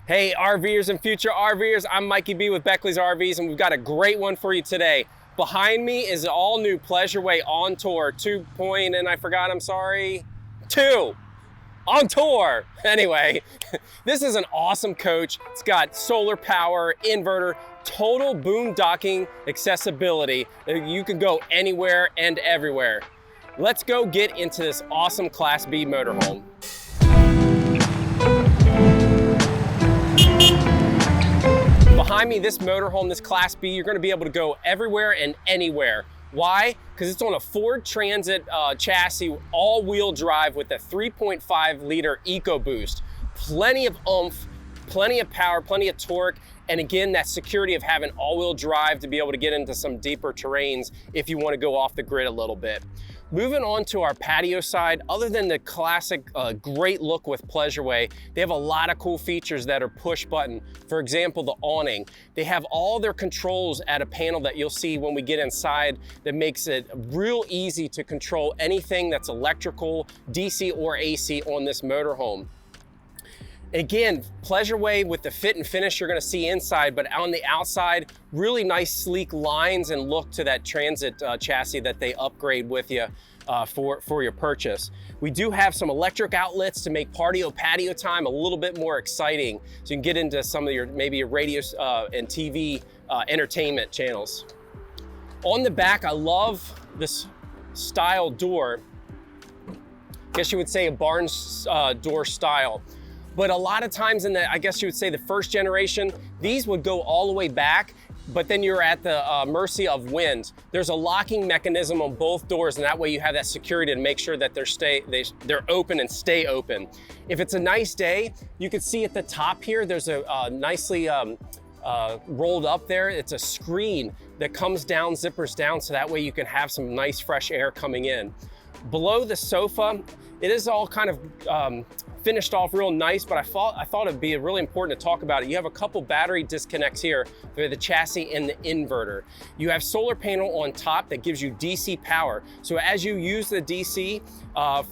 Hey RVers and future RVers, I'm Mikey B with Beckley's RVs, and we've got a great one for you today. Behind me is an all new Pleasure-Way Ontour 2.2 Ontour. Anyway, this is an awesome coach. It's got solar power, inverter, total boondocking accessibility. You can go anywhere and everywhere. Let's go get into this awesome Class B motorhome. Behind me, this motorhome, this Class B, you're gonna be able to go everywhere and anywhere. Why? Because it's on a Ford Transit chassis, all-wheel drive with a 3.5 liter EcoBoost. Plenty of oomph, plenty of power, plenty of torque, and again, that security of having all-wheel drive to be able to get into some deeper terrains if you want to go off the grid a little bit. Moving on to our patio side, other than the classic great look with Pleasure-Way, they have a lot of cool features that are push button. For example, the awning. They have all their controls at a panel that you'll see when we get inside that makes it real easy to control anything that's electrical, DC or AC on this motorhome. Again, Pleasure-Way with the fit and finish you're gonna see inside, but on the outside, really nice sleek lines and look to that Transit chassis that they upgrade with you for your purchase. We do have some electric outlets to make patio time a little bit more exciting, so you can get into some of your, maybe your radio and TV entertainment channels. On the back, I love this style door. I guess you would say a barn door style. But a lot of times in the, I guess you would say the first generation, these would go all the way back, but then you're at the mercy of wind. There's a locking mechanism on both doors, and that way you have that security to make sure that they're open and stay open. If it's a nice day, you can see at the top here, there's a nicely rolled up there. It's a screen that comes down, zippers down, so that way you can have some nice fresh air coming in. Below the sofa, it is all kind of finished off real nice, but I thought it'd be really important to talk about it. You have a couple battery disconnects here for the chassis and the inverter. You have solar panel on top that gives you DC power. So as you use the DC,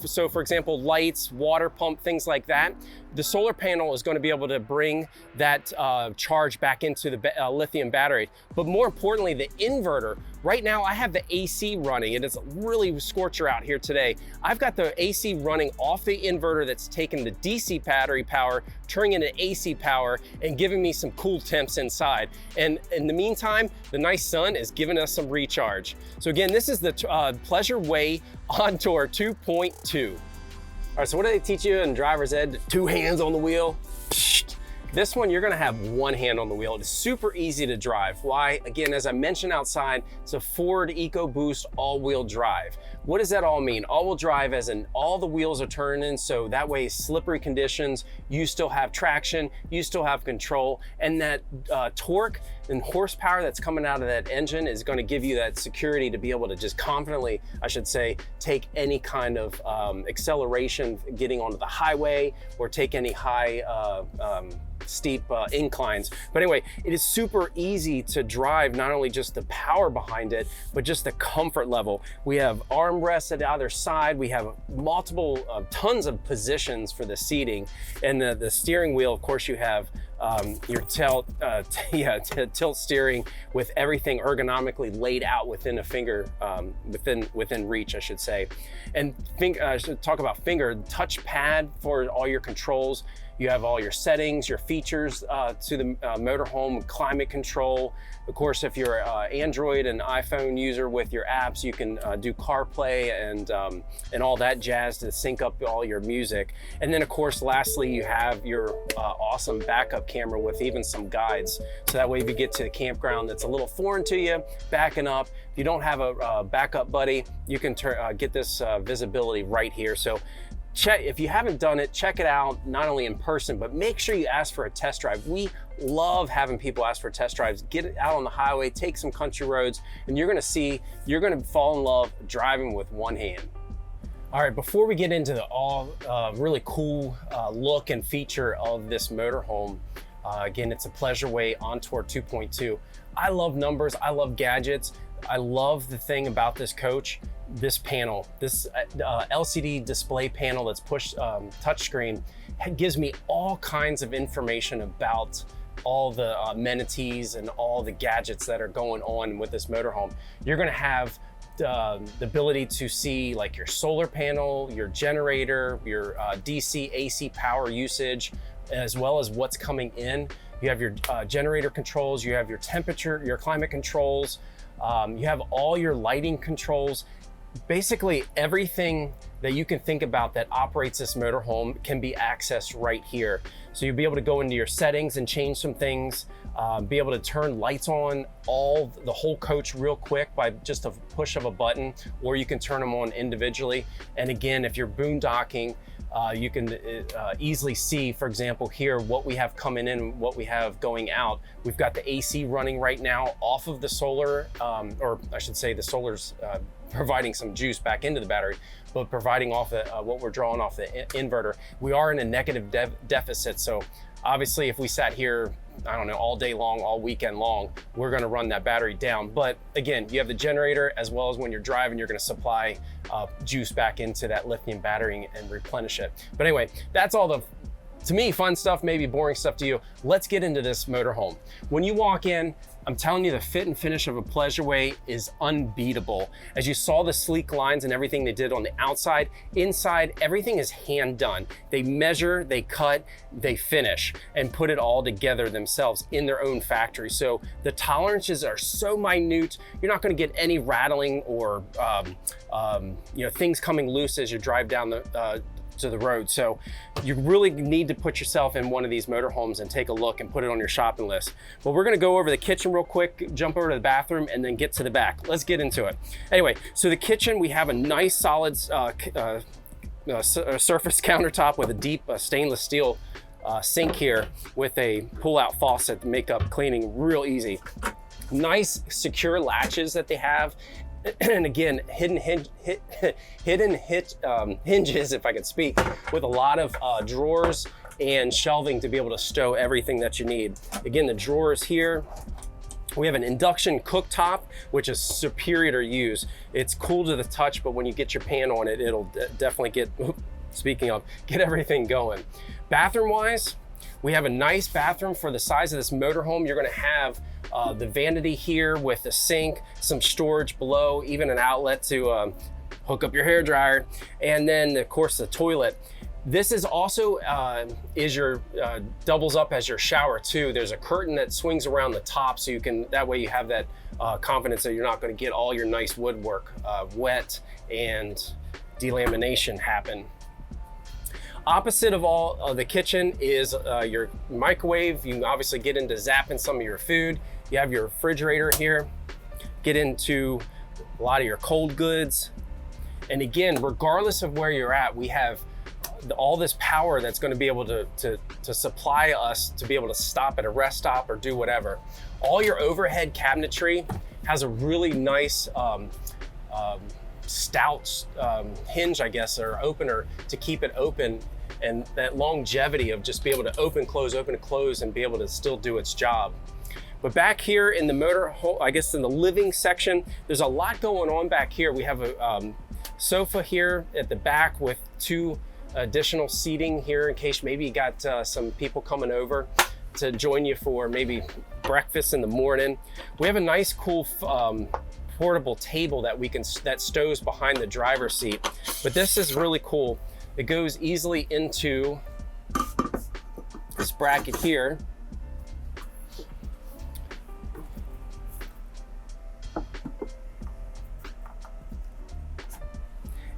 so for example, lights, water pump, things like that, the solar panel is going to be able to bring that charge back into the lithium battery. But more importantly, the inverter. Right now I have the AC running. It is really scorcher out here today. I've got the AC running off the inverter that's taking the DC battery power, turning into AC power, and giving me some cool temps inside. And in the meantime, the nice sun is giving us some recharge. So again, this is the Pleasure-Way Ontour 2.2. All right, so what do they teach you in driver's ed? 2 hands on the wheel. This one, you're gonna have 1 hand on the wheel. It's super easy to drive. Why? Again, as I mentioned outside, it's a Ford EcoBoost all-wheel drive. What does that all mean? All-wheel drive as in all the wheels are turning, so that way slippery conditions, you still have traction, you still have control, and that torque and horsepower that's coming out of that engine is gonna give you that security to be able to just confidently, I should say, take any kind of acceleration getting onto the highway or take any high steep inclines. But anyway, it is super easy to drive, not only just the power behind it, but just the comfort level. We have armrests at either side. We have multiple, tons of positions for the seating. And the steering wheel, of course, you have your tilt steering with everything ergonomically laid out within a finger, within reach, I should say. And I should talk about finger touch pad for all your controls. You have all your settings, your features to the motorhome, climate control. Of course, if you're an Android and iPhone user with your apps, you can do CarPlay and all that jazz to sync up all your music. And then, of course, lastly, you have your awesome backup camera with even some guides. So that way, if you get to the campground that's a little foreign to you, backing up, if you don't have a backup buddy, you can get this visibility right here. So if you haven't done it, check it out, not only in person, but make sure you ask for a test drive. We love having people ask for test drives. Get it out on the highway, take some country roads, and you're gonna fall in love driving with 1 hand. All right, before we get into the really cool look and feature of this motorhome, again, it's a Pleasure-Way Ontour 2.2. I love numbers, I love gadgets. I love the thing about this coach, this panel, this LCD display panel that's push touchscreen It gives me all kinds of information about all the amenities and all the gadgets that are going on with this motorhome. You're gonna have the ability to see like your solar panel, your generator, your DC, AC power usage, as well as what's coming in. You have your generator controls, you have your temperature, your climate controls, you have all your lighting controls. Basically everything that you can think about that operates this motorhome can be accessed right here. So you'll be able to go into your settings and change some things, be able to turn lights on the whole coach real quick by just a push of a button, or you can turn them on individually. And again, if you're boondocking, you can easily see, for example, here, what we have coming in and what we have going out. We've got the AC running right now off of the solar, or I should say the solar's providing some juice back into the battery, but providing off what we're drawing off the inverter. We are in a negative deficit, so obviously if we sat here, I don't know, all day long, all weekend long, we're gonna run that battery down. But again, you have the generator, as well as when you're driving, you're gonna supply juice back into that lithium battery and replenish it. But anyway, that's all the, to me, fun stuff, maybe boring stuff to you. Let's get into this motorhome. When you walk in, I'm telling you, the fit and finish of a Pleasure-Way is unbeatable. As you saw the sleek lines and everything they did on the outside, inside, everything is hand done. They measure, they cut, they finish, and put it all together themselves in their own factory. So the tolerances are so minute, you're not gonna get any rattling or things coming loose as you drive down to the road. So you really need to put yourself in one of these motorhomes and take a look and put it on your shopping list. But we're gonna go over the kitchen real quick, jump over to the bathroom, and then get to the back. Let's get into it. Anyway, so the kitchen, we have a nice solid surface countertop with a deep stainless steel sink here with a pull-out faucet to make up cleaning real easy. Nice secure latches that they have. And again, hidden hinges, if I could speak, with a lot of drawers and shelving to be able to stow everything that you need. Again, the drawers here. We have an induction cooktop, which is superior to use. It's cool to the touch, but when you get your pan on it, it'll definitely get, speaking of, get everything going. Bathroom-wise, we have a nice bathroom for the size of this motorhome. You're gonna have the vanity here with the sink, some storage below, even an outlet to hook up your hair dryer, and then of course the toilet. This is also doubles up as your shower too. There's a curtain that swings around the top, so you can, that way you have that confidence that you're not going to get all your nice woodwork wet and delamination happen. Opposite of all of the kitchen is your microwave. You can obviously get into zapping some of your food. You have your refrigerator here, get into a lot of your cold goods. And again, regardless of where you're at, we have all this power that's going to be able to supply us to be able to stop at a rest stop or do whatever. All your overhead cabinetry has a really nice stout hinge, I guess, or opener to keep it open, and that longevity of just be able to open, close, and be able to still do its job. But back here in the motorhome, I guess in the living section, there's a lot going on back here. We have a sofa here at the back with 2 additional seating here in case maybe you got some people coming over to join you for maybe breakfast in the morning. We have a nice, cool portable table that stows behind the driver's seat. But this is really cool. It goes easily into this bracket here.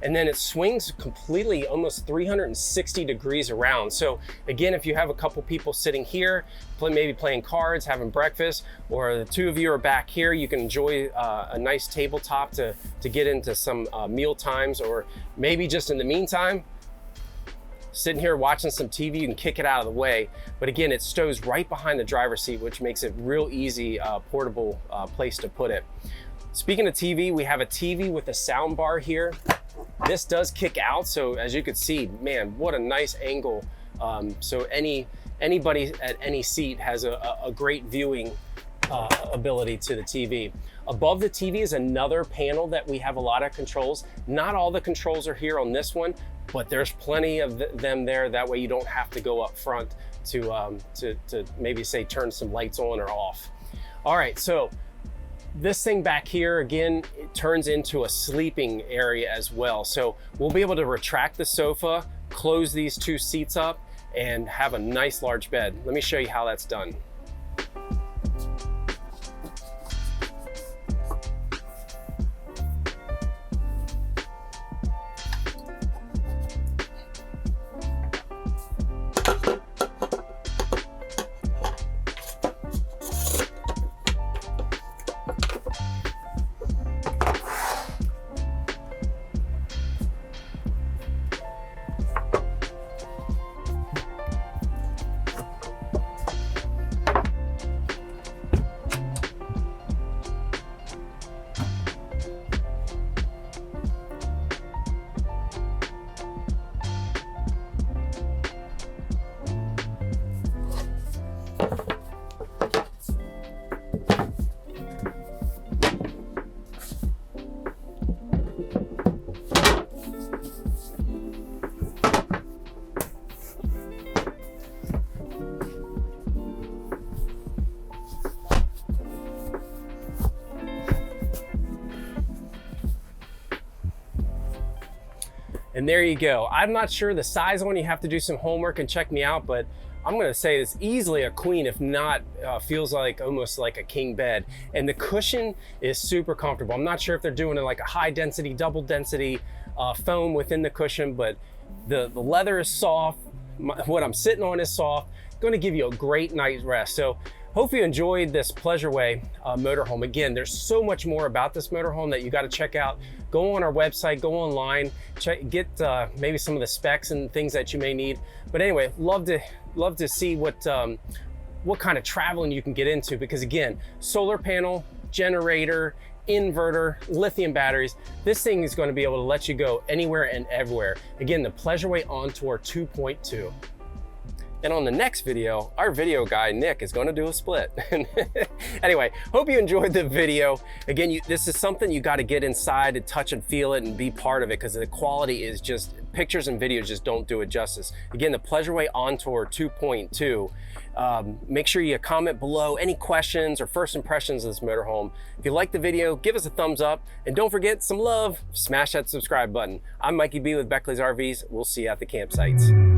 And then it swings completely, almost 360 degrees around. So again, if you have a couple people sitting here, maybe playing cards, having breakfast, or the 2 of you are back here, you can enjoy a nice tabletop to get into some meal times, or maybe just in the meantime, sitting here watching some TV, you can kick it out of the way. But again, it stows right behind the driver's seat, which makes it real easy, portable place to put it. Speaking of TV, we have a TV with a sound bar here. This does kick out, so as you can see, man, what a nice angle. So anybody at any seat has a great viewing ability to the TV. Above the TV is another panel that we have a lot of controls. Not all the controls are here on this one, but there's plenty of them there. That way you don't have to go up front to maybe say turn some lights on or off. All right, so this thing back here, again, it turns into a sleeping area as well. So we'll be able to retract the sofa, close these two seats up, and have a nice large bed. Let me show you how that's done. And there you go. I'm not sure the size one, you have to do some homework and check me out, but I'm gonna say it's easily a queen, if not, feels like almost like a king bed. And the cushion is super comfortable. I'm not sure if they're doing it like a high density, double density foam within the cushion, but the leather is soft. What I'm sitting on is soft. Gonna give you a great night's rest. So hope you enjoyed this Pleasure-Way motorhome. Again, there's so much more about this motorhome that you got to check out. Go on our website, go online, get maybe some of the specs and things that you may need. But anyway, love to see what kind of traveling you can get into, because again, solar panel, generator, inverter, lithium batteries, this thing is going to be able to let you go anywhere and everywhere. Again, the Pleasure-Way Ontour 2.2. And on the next video, our video guy, Nick, is gonna do a split. Anyway, hope you enjoyed the video. Again, this is something you gotta get inside and touch and feel it and be part of it, because the quality is just, pictures and videos just don't do it justice. Again, the Pleasure-Way Ontour 2.2. Make sure you comment below any questions or first impressions of this motorhome. If you like the video, give us a thumbs up, and don't forget some love, smash that subscribe button. I'm Mikey B with Beckley's RVs. We'll see you at the campsites.